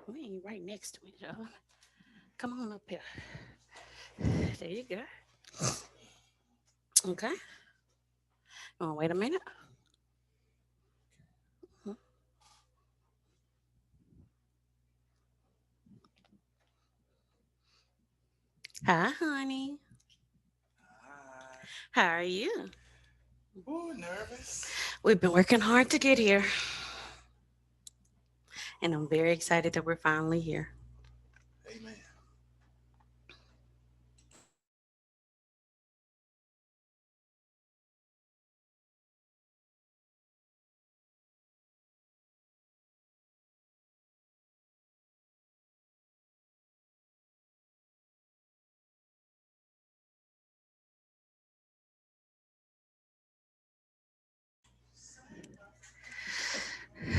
We ain't right next to each other. Come on up here. There you go. Okay. Oh, wait a minute. Hi, honey. Hi. How are you? Ooh, nervous. We've been working hard to get here, and I'm very excited that we're finally here. Amen.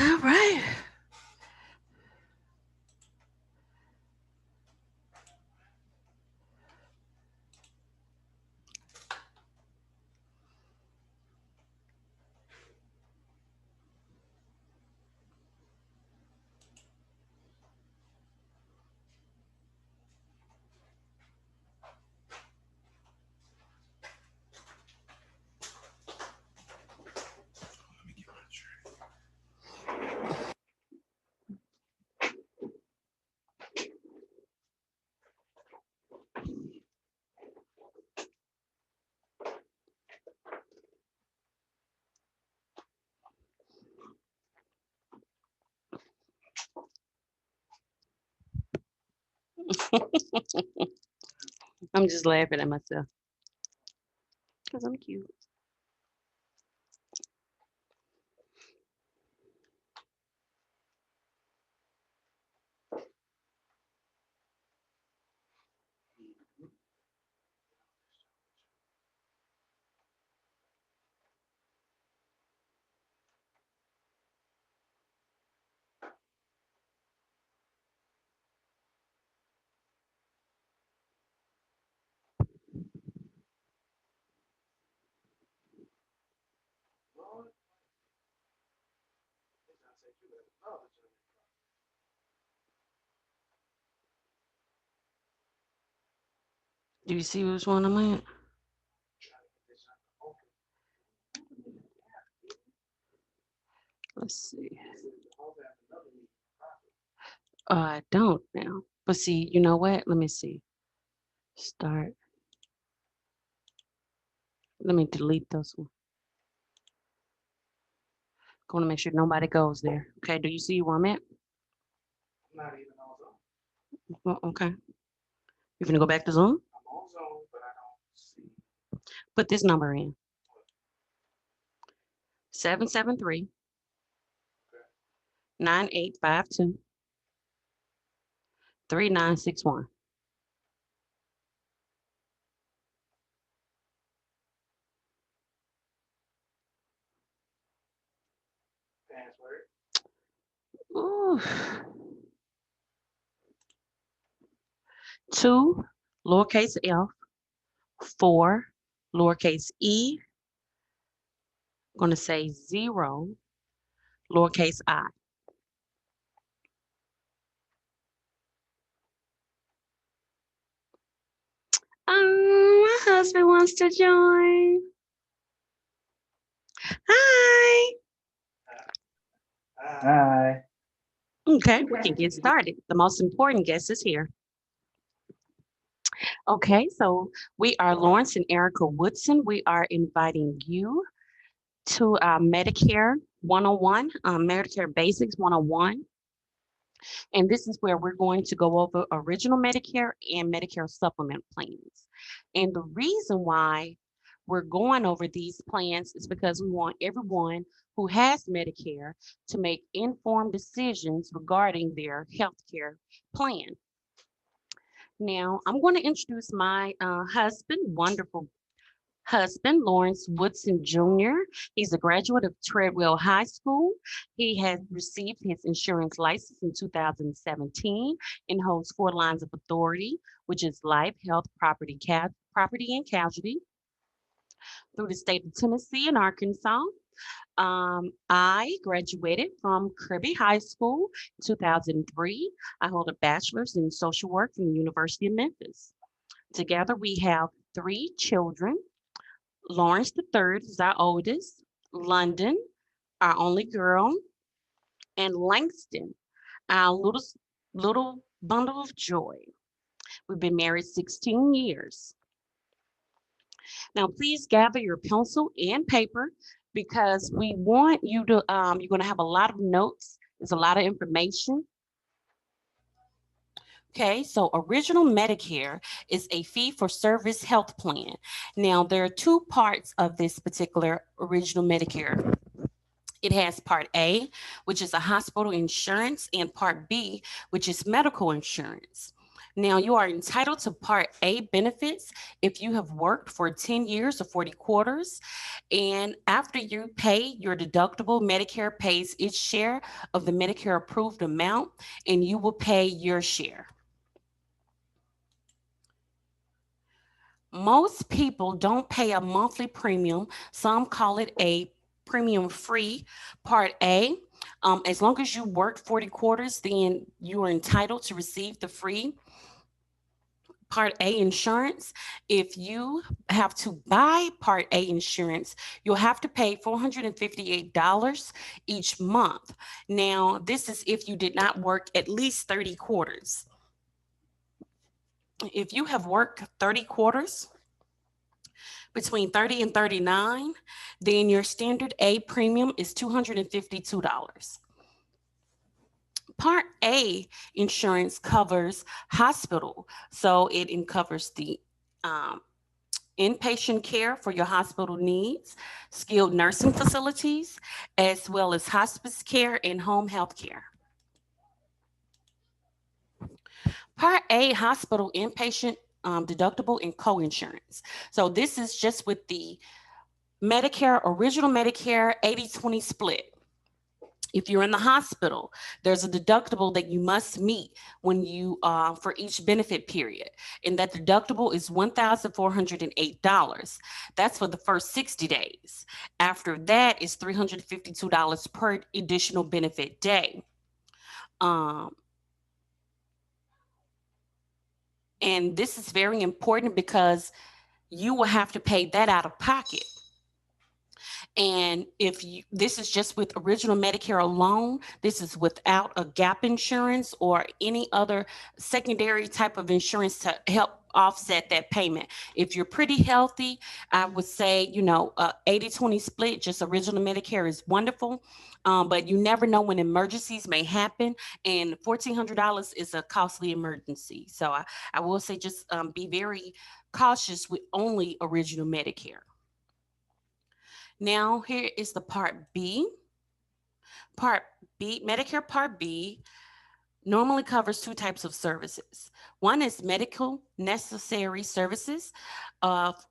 All right. Let me get my drink. I'm just laughing at myself because I'm cute. Mhm. Lord, they trying to take you to another journey. Do you see which one I'm at? Trying to get this journey open. Let's see. He said you also have another meeting properly. I don't now. But see, you know what? Let me see. Start. Let me delete those one. I want to make sure nobody goes there. Okay. Do you see where I'm at? I'm not even on zone. Well, okay. You're gonna go back to Zoom. I'm on zone, but I don't see Put this number in: what. 773 Okay. 9852 3961. Password. Ooh. 2 lowercase f, 4 lowercase e. I'm gonna say 0 lowercase I. My husband wants to join. Hi. Hi. Okay, we can get started. The most important guest is here. Okay, so we are Lawrence and Erica Woodson. We are inviting you to Medicare 101, Medicare Basics 101. And this is where we're going to go over original Medicare and Medicare supplement plans. And the reason why we're going over these plans is because we want everyone who has Medicare to make informed decisions regarding their health care plan. Now, I'm going to introduce my husband, wonderful husband, Lawrence Woodson Jr. He's a graduate of Treadwell High School. He has received his insurance license in 2017 and holds 4 lines of authority, which is life, health, property and casualty through the state of Tennessee and Arkansas. I graduated from Kirby High School in 2003. I hold a bachelor's in social work from the University of Memphis. Together, we have three children. Lawrence the third is our oldest, London, our only girl, and Langston, our little bundle of joy. We've been married 16 years. Now, please gather your pencil and paper because we want you to, you're going to have a lot of notes. There's a lot of information. Okay, so Original Medicare is a fee for service health plan. Now, there are two parts of this particular Original Medicare. It has Part A, which is a hospital insurance, and Part B, which is medical insurance. Now, you are entitled to Part A benefits if you have worked for 10 years or 40 quarters. And after you pay your deductible, Medicare pays its share of the Medicare approved amount, and you will pay your share. Most people don't pay a monthly premium. Some call it a premium free Part A. As long as you work 40 quarters, then you are entitled to receive the free Part A insurance. If you have to buy Part A insurance, you'll have to pay $458 each month. Now, this is if you did not work at least 30 quarters. If you have worked 30 quarters, between 30 and 39, then your standard A premium is $252. Part A insurance covers hospital, so it covers the um, inpatient care for your hospital needs, skilled nursing facilities, as well as hospice care and home health care. Part A hospital inpatient deductible and co-insurance. So this is just with the Medicare, Original Medicare 80/20 split. If you're in the hospital, there's a deductible that you must meet when you for each benefit period, and that deductible is $1,408. That's for the first 60 days. After that is $352 per additional benefit day. Um, and this is very important because you will have to pay that out of pocket. And if you, this is just with Original Medicare alone, this is without a gap insurance or any other secondary type of insurance to help offset that payment. If you're pretty healthy, I would say, 80/20 split, just Original Medicare is wonderful. But you never know when emergencies may happen, and $1,400 is a costly emergency. So I will say just be very cautious with only Original Medicare. Now, here is the Part B. Part B, Medicare Part B normally covers two types of services. One is medical necessary services,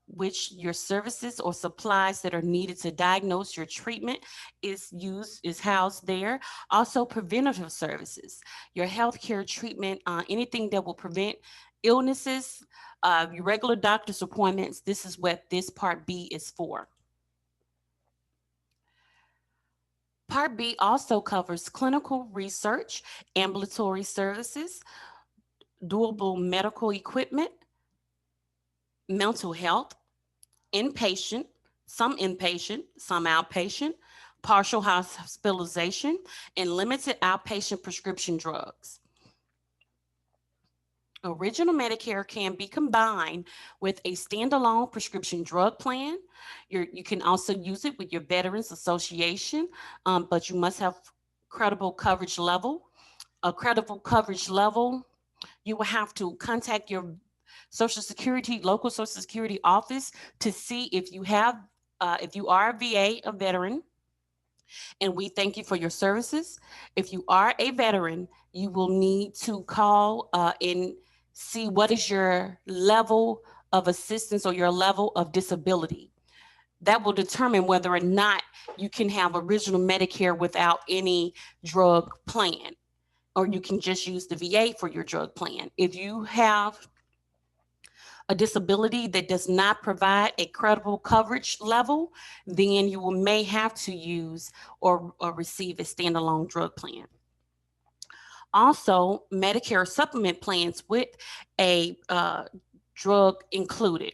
which your services or supplies that are needed to diagnose your treatment is housed there. Also, preventative services, your healthcare treatment, anything that will prevent illnesses, your regular doctor's appointments. This is what this Part B is for. Part B also covers clinical research, ambulatory services, durable medical equipment, mental health, inpatient, some outpatient, partial hospitalization, and limited outpatient prescription drugs. Original Medicare can be combined with a standalone prescription drug plan. You can also use it with your Veterans Association, but you must have credible coverage level. A credible coverage level, you will have to contact your local Social Security office to see if you are a VA, a veteran, and we thank you for your services. If you are a veteran, you will need to call and see what is your level of assistance or your level of disability. That will determine whether or not you can have Original Medicare without any drug plan, or you can just use the VA for your drug plan. If you have a disability that does not provide a credible coverage level, then you may have to use or receive a standalone drug plan. Also, Medicare supplement plans with a drug included.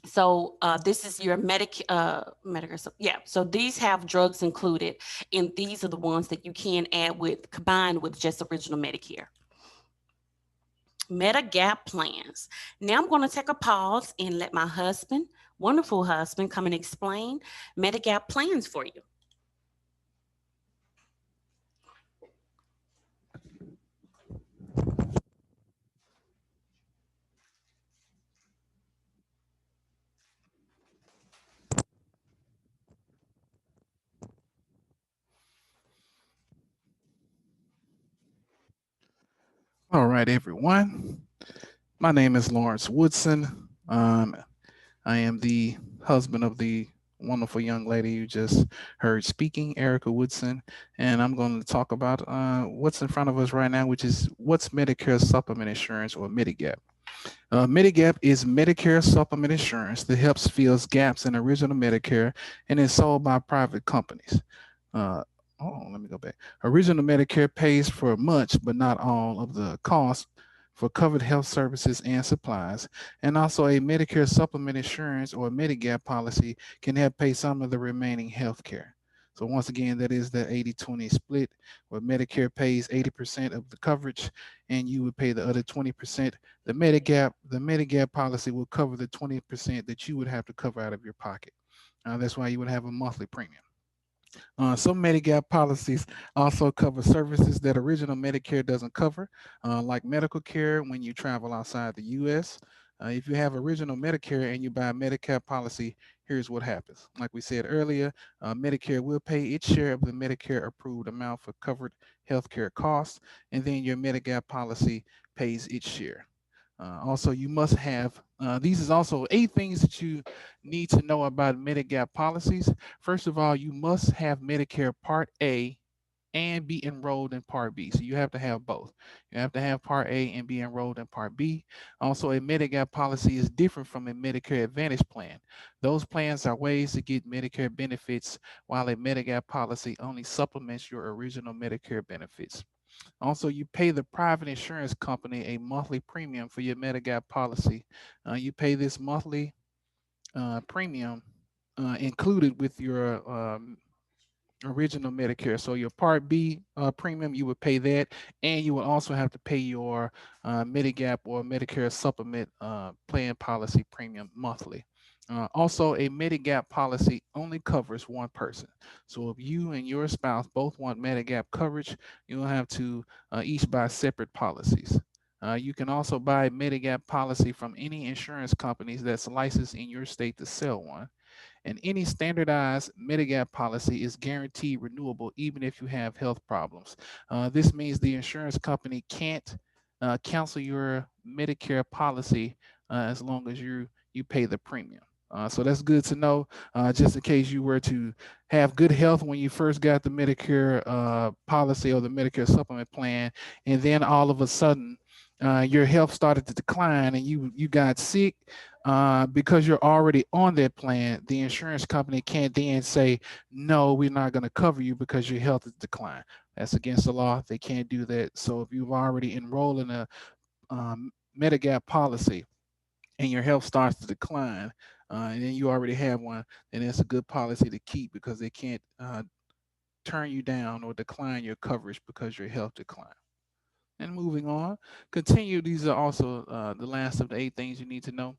So this is your Medicare. Yeah. So these have drugs included, and these are the ones that you can add with combined with just original Medicare. Medigap plans. Now I'm going to take a pause and let my husband, wonderful husband, come and explain Medigap plans for you. All right, everyone. My name is Lawrence Woodson. I am the husband of the wonderful young lady you just heard speaking, Erica Woodson, and I'm going to talk about what's in front of us right now, which is what's Medicare supplement insurance or Medigap. Medigap is Medicare supplement insurance that helps fill gaps in original Medicare and is sold by private companies. Uh, Let me go back. Original Medicare pays for much, but not all, of the cost for covered health services and supplies. And also, a Medicare supplement insurance or Medigap policy can help pay some of the remaining health care. So, once again, that is the 80-20 split, where Medicare pays 80% of the coverage and you would pay the other 20%. The Medigap policy will cover the 20% that you would have to cover out of your pocket. That's why you would have a monthly premium. Some Medigap policies also cover services that original Medicare doesn't cover, like medical care when you travel outside the U.S. If you have original Medicare and you buy a Medicare policy, here's what happens. Like we said earlier, Medicare will pay its share of the Medicare approved amount for covered healthcare costs, and then your Medigap policy pays its share. Also, you must have these is also 8 things that you need to know about Medigap policies. First of all, you must have Medicare Part A and be enrolled in Part B. So you have to have both. You have to have Part A and be enrolled in Part B. Also, a Medigap policy is different from a Medicare Advantage plan. Those plans are ways to get Medicare benefits, while a Medigap policy only supplements your original Medicare benefits. Also, you pay the private insurance company a monthly premium for your Medigap policy. You pay this monthly premium included with your original Medicare. So your Part B premium, you would pay that, and you will also have to pay your Medigap or Medicare supplement plan policy premium monthly. Also, a Medigap policy only covers one person. So if you and your spouse both want Medigap coverage, you'll have to each buy separate policies. You can also buy a Medigap policy from any insurance companies that's licensed in your state to sell one. And any standardized Medigap policy is guaranteed renewable even if you have health problems. This means the insurance company can't cancel your Medicare policy as long as you pay the premium. So that's good to know, just in case you were to have good health when you first got the Medicare policy or the Medicare supplement plan, and then all of a sudden your health started to decline and you got sick. Because you're already on that plan, the insurance company can't then say, no, we're not going to cover you because your health is declined. That's against the law. They can't do that. So if you've already enrolled in a Medigap policy and your health starts to decline, and then you already have one, then it's a good policy to keep because they can't turn you down or decline your coverage because your health declined. And moving on, continue. These are also the last of the 8 things you need to know.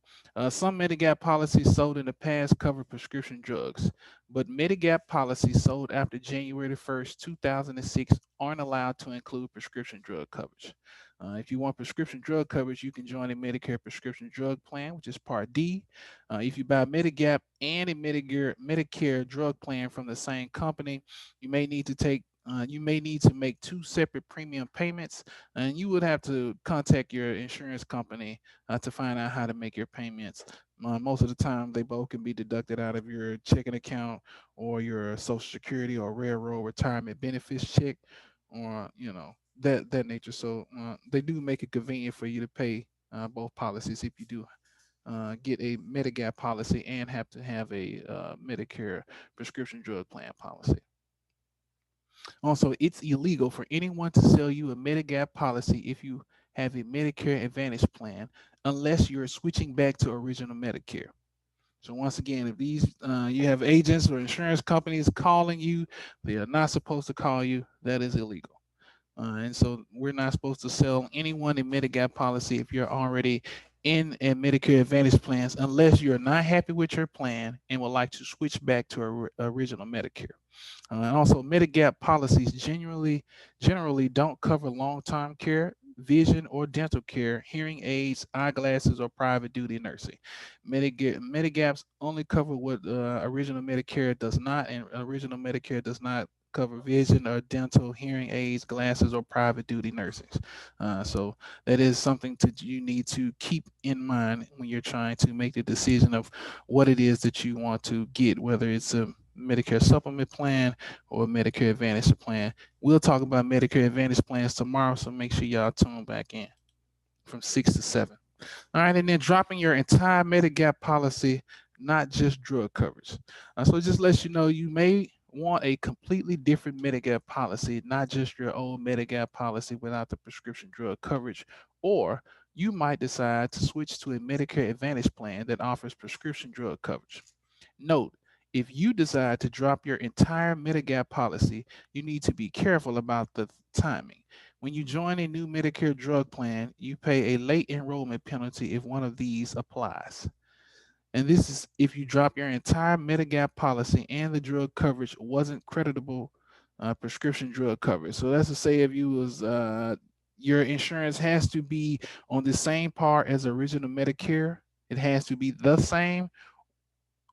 Some Medigap policies sold in the past cover prescription drugs, but Medigap policies sold after January 1st, 2006 aren't allowed to include prescription drug coverage. If you want prescription drug coverage, you can join a Medicare prescription drug plan, which is Part D. If you buy Medigap and a Medicare drug plan from the same company, you may need to make 2 separate premium payments, and you would have to contact your insurance company to find out how to make your payments. Most of the time, they both can be deducted out of your checking account or your Social Security or railroad retirement benefits check, or that nature. So they do make it convenient for you to pay both policies if you do get a Medigap policy and have to have a Medicare prescription drug plan policy. Also, it's illegal for anyone to sell you a Medigap policy if you have a Medicare Advantage plan, unless you're switching back to original Medicare. So once again, if these you have agents or insurance companies calling you, they are not supposed to call you. That is illegal. And so we're not supposed to sell anyone a Medigap policy if you're already in a Medicare Advantage plans, unless you're not happy with your plan and would like to switch back to original Medicare. And also, Medigap policies generally don't cover long-term care, vision or dental care, hearing aids, eyeglasses, or private duty nursing. Medigaps only cover what original Medicare does not, and original Medicare does not cover vision or dental, hearing aids, glasses, or private duty nursing. So that is something that you need to keep in mind when you're trying to make the decision of what it is that you want to get, whether it's a Medicare supplement plan or Medicare Advantage plan. We'll talk about Medicare Advantage plans tomorrow, so make sure y'all tune back in from 6 to 7. All right, and then dropping your entire Medigap policy, not just drug coverage. So just let you know, you may want a completely different Medigap policy, not just your old Medigap policy without the prescription drug coverage, or you might decide to switch to a Medicare Advantage plan that offers prescription drug coverage. Note, if you decide to drop your entire Medigap policy, you need to be careful about the timing. When you join a new Medicare drug plan, you pay a late enrollment penalty if one of these applies. And this is if you drop your entire Medigap policy and the drug coverage wasn't creditable prescription drug coverage. So that's to say if you was your insurance has to be on the same par as original Medicare. It has to be the same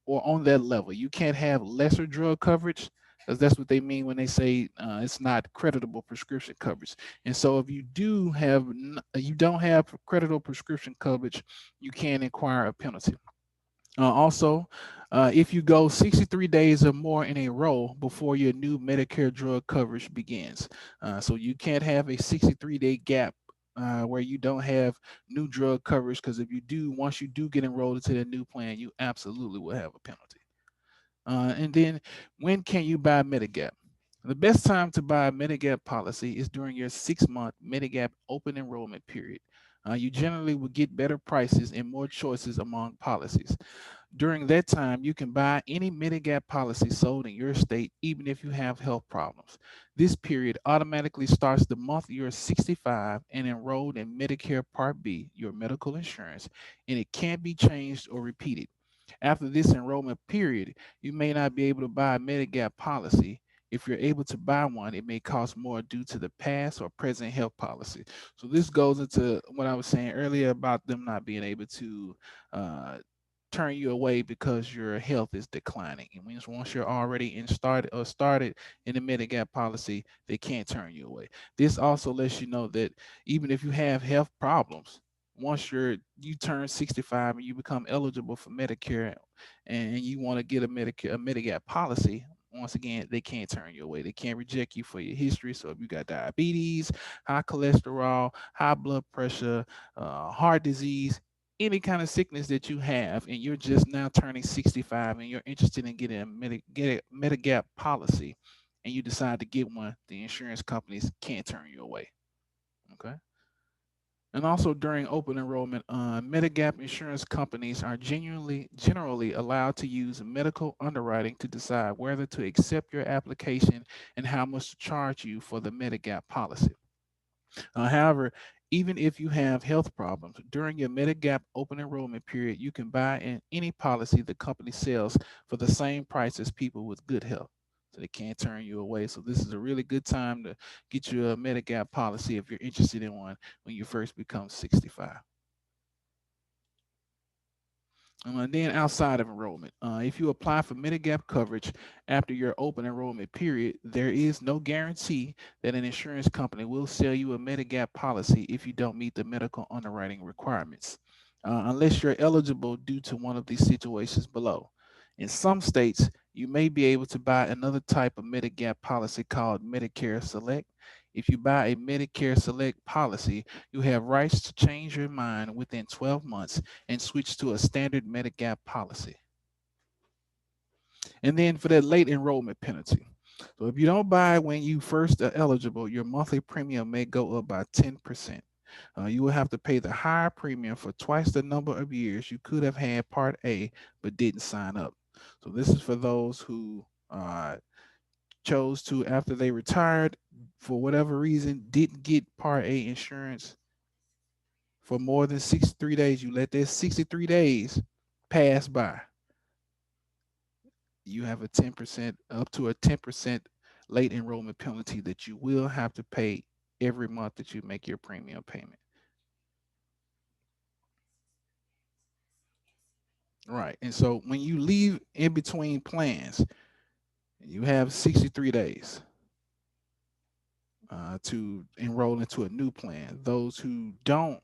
or on that level. You can't have lesser drug coverage, because that's what they mean when they say it's not creditable prescription coverage. And so if you don't have creditable prescription coverage, you can inquire a penalty. Also, if you go 63 days or more in a row before your new Medicare drug coverage begins. So you can't have a 63-day gap where you don't have new drug coverage, because if you do, once you do get enrolled into the new plan, you absolutely will have a penalty. And then, when can you buy Medigap? The best time to buy a Medigap policy is during your 6-month Medigap open enrollment period. You generally will get better prices and more choices among policies. During that time, you can buy any Medigap policy sold in your state, even if you have health problems. This period automatically starts the month you're 65 and enrolled in Medicare Part B, your medical insurance, and it can't be changed or repeated. After this enrollment period, you may not be able to buy a Medigap policy. If you're able to buy one, it may cost more due to the past or present health policy. So this goes into what I was saying earlier about them not being able to turn you away because your health is declining. And once you're already started in the Medigap policy, they can't turn you away. This also lets you know that even if you have health problems, once you turn 65 and you become eligible for Medicare and you want to get a Medigap policy, once again, they can't turn you away. They can't reject you for your history. So if you got diabetes, high cholesterol, high blood pressure, heart disease, any kind of sickness that you have, and you're just now turning 65 and you're interested in getting get a Medigap policy, and you decide to get one, the insurance companies can't turn you away. Okay. And also during open enrollment, Medigap insurance companies are generally allowed to use medical underwriting to decide whether to accept your application and how much to charge you for the Medigap policy. However, even if you have health problems, during your Medigap open enrollment period, you can buy any policy the company sells for the same price as people with good health. So they can't turn you away. So this is a really good time to get you a Medigap policy if you're interested in one when you first become 65. And then outside of enrollment, if you apply for Medigap coverage after your open enrollment period, there is no guarantee that an insurance company will sell you a Medigap policy if you don't meet the medical underwriting requirements, unless you're eligible due to one of these situations below. In some states, you may be able to buy another type of Medigap policy called Medicare Select. If you buy a Medicare Select policy, you have rights to change your mind within 12 months and switch to a standard Medigap policy. And then for that late enrollment penalty. So if you don't buy when you first are eligible, your monthly premium may go up by 10%. You will have to pay the higher premium for twice the number of years you could have had Part A but didn't sign up. So this is for those who chose to, after they retired, for whatever reason, didn't get Part A insurance for more than 63 days. You let that 63 days pass by. You have a 10%, up to a 10% late enrollment penalty that you will have to pay every month that you make your premium payment. Right. And so when you leave in between plans, you have 63 days to enroll into a new plan. Those who don't,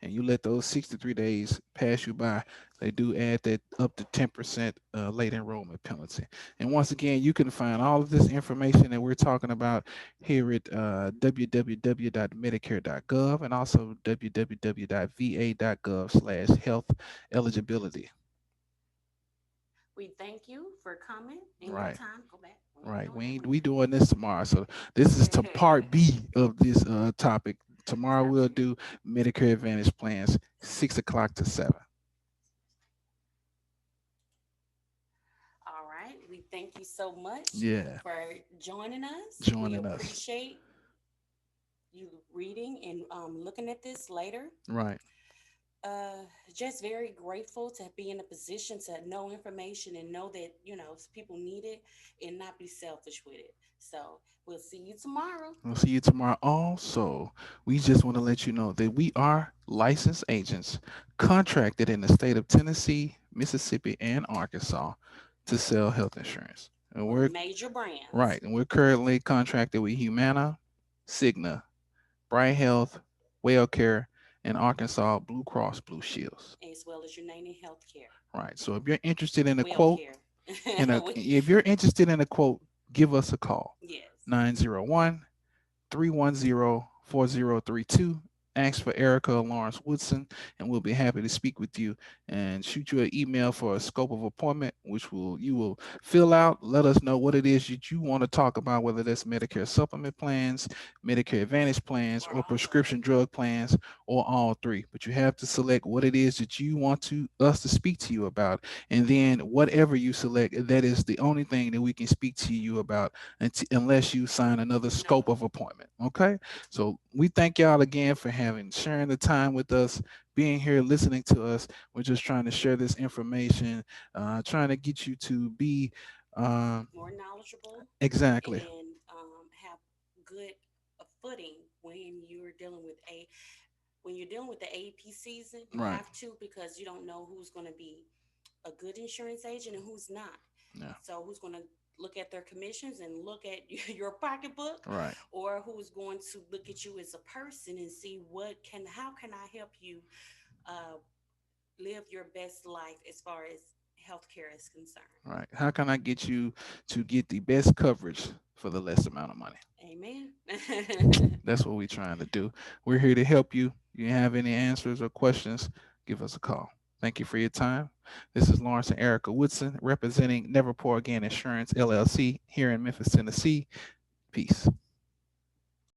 and you let those 63 days pass you by, they do add that up to 10% late enrollment penalty. And once again, you can find all of this information that we're talking about here at www.medicare.gov and also www.va.gov/health eligibility. We thank you for coming in your Right. time. Go back. Right. We doing this tomorrow. So this is to part B of this topic. Tomorrow we'll do Medicare Advantage plans, 6 o'clock to 7. All right. We thank you so much Yeah. for joining us. Joining we us. appreciate you reading and looking at this later. Right. Just very grateful to be in a position to know information and know that, people need it and not be selfish with it. So we'll see you tomorrow. We'll see you tomorrow. Also, we just want to let you know that we are licensed agents contracted in the state of Tennessee, Mississippi, and Arkansas to sell health insurance. And With we're major brands. right, and we're currently contracted with Humana, Cigna, Bright Health, WellCare, and Arkansas Blue Cross Blue Shields. As well as United Healthcare. Right. So if you're interested in a Well quote, if you're interested in a quote, give us a call. Yes. 901-310-4032. Ask for Erica Lawrence Woodson, and we'll be happy to speak with you and shoot you an email for a scope of appointment, which you will fill out. Let us know what it is that you want to talk about, whether that's Medicare supplement plans, Medicare Advantage plans, or prescription drug plans, or all three. But you have to select what it is that you want us to speak to you about, and then whatever you select, that is the only thing that we can speak to you about unless you sign another scope of appointment. Okay. So we thank y'all again for sharing the time with us, being here, listening to us. We're just trying to share this information, trying to get you to be more knowledgeable. Exactly. And have good footing when you're dealing with the AP season. You Right. have to, because you don't know who's going to be a good insurance agent and who's not. Yeah. So who's going to look at their commissions and look at your pocketbook, Right. or who's going to look at you as a person and see how can I help you uh, live your best life as far as healthcare is concerned. Right. How can I get you to get the best coverage for the less amount of money? Amen. That's what we're trying to do. We're here to help you. If you have any answers or questions, give us a call. Thank you for your time. This is Lawrence and Erica Woodson representing Never Pour Again Insurance LLC here in Memphis, Tennessee. Peace.